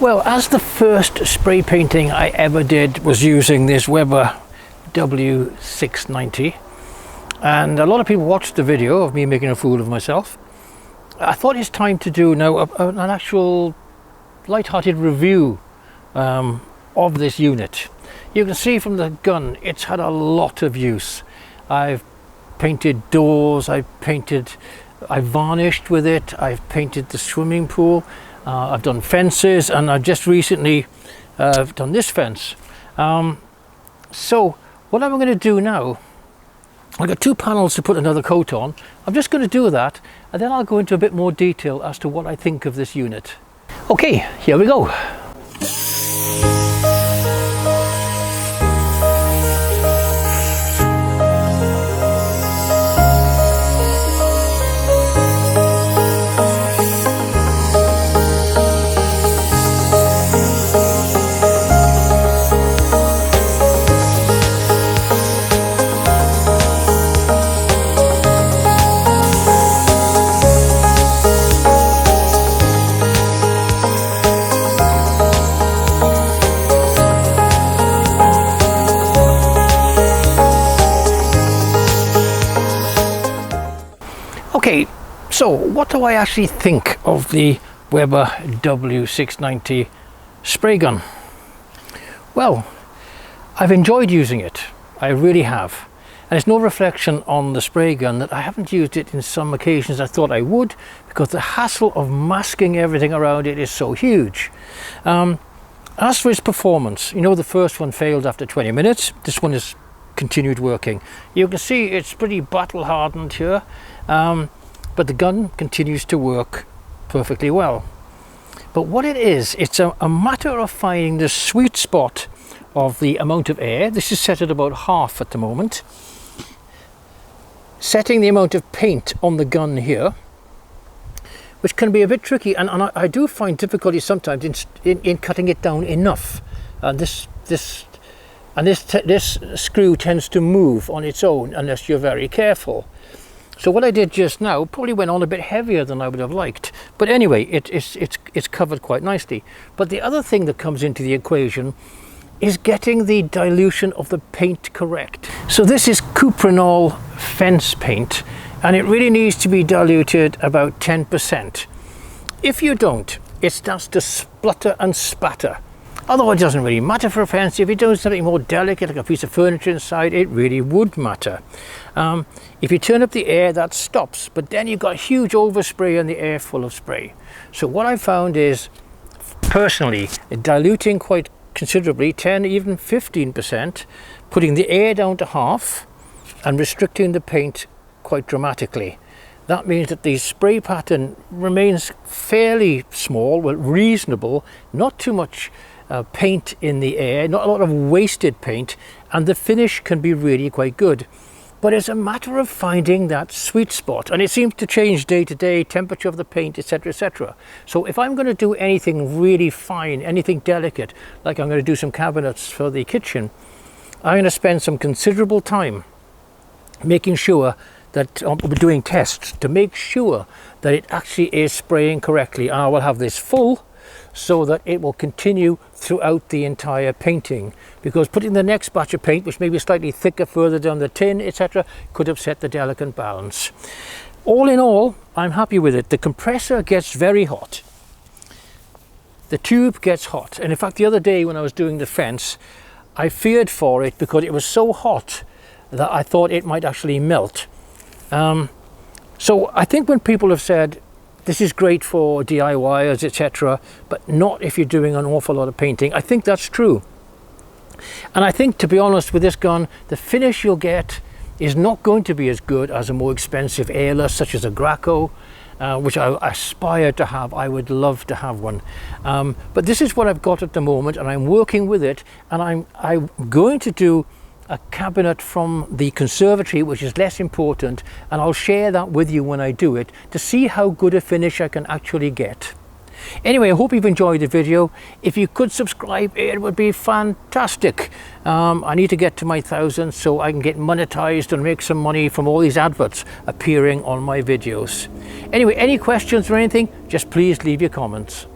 Well, as the first spray painting I ever did was using this Wagner W690, and a lot of people watched the video of me making a fool of myself. I thought it's time to do now an actual light-hearted review of this unit. You can see from the gun it's had a lot of use. I've painted doors, I've varnished with it, I've painted the swimming pool, I've done fences, and I've just recently done this fence. So what I'm going to do now, I've got two panels to put another coat on. I'm just going to do that, and then I'll go into a bit more detail as to what I think of this unit. Okay, here we go. Okay, so what do I actually think of the Wagner W690 spray gun? Well, I've enjoyed using it. I really have. And it's no reflection on the spray gun that I haven't used it in some occasions I thought I would, because the hassle of masking everything around it is so huge. As for its performance, you know, the first one failed after 20 minutes. This one has continued working. You can see it's pretty battle hardened here. But the gun continues to work perfectly well. But what it is, it's a matter of finding the sweet spot of the amount of air. This is set at about half at the moment. Setting the amount of paint on the gun here, which can be a bit tricky, and I do find difficulty sometimes in cutting it down enough. And this screw tends to move on its own unless you're very careful. So what I did just now probably went on a bit heavier than I would have liked, but anyway, it's covered quite nicely. But the other thing that comes into the equation is getting the dilution of the paint correct. So this is cuprinol fence paint, and it really needs to be diluted about 10%. If you don't, it starts to splutter and spatter. Although it doesn't really matter for a fence. If you're doing something more delicate, like a piece of furniture inside, it really would matter. If you turn up the air, that stops, but then you've got huge overspray and the air full of spray. So what I found is, personally, diluting quite considerably, 10, even 15%, putting the air down to half, and restricting the paint quite dramatically. That means that the spray pattern remains fairly small, well, reasonable, not too much paint in the air, not a lot of wasted paint, and the finish can be really quite good. But it's a matter of finding that sweet spot, and it seems to change day to day, temperature of the paint, etc., etc. So if I'm going to do anything really fine, anything delicate, like I'm going to do some cabinets for the kitchen, I'm going to spend some considerable time making sure that we're doing tests to make sure that it actually is spraying correctly. And I will have this full so that it will continue throughout the entire painting, because putting the next batch of paint, which may be slightly thicker further down the tin, etc., could upset the delicate balance. All in all, I'm happy with it. The compressor gets very hot. The tube gets hot. And in fact, the other day when I was doing the fence, I feared for it because it was so hot that I thought it might actually melt. So I think when people have said this is great for DIYers, etc., but not if you're doing an awful lot of painting, I think that's true. And I think, to be honest with this gun, the finish you'll get is not going to be as good as a more expensive airless such as a Graco, which I aspire to have. I would love to have one. But this is what I've got at the moment, and I'm working with it, and I'm going to do a cabinet from the conservatory, which is less important, and I'll share that with you when I do it to see how good a finish I can actually get. Anyway, I hope you've enjoyed the video. If you could subscribe, it would be fantastic. I need to get to my 1,000 so I can get monetized and make some money from all these adverts appearing on my videos. Anyway, any questions or anything, just please leave your comments.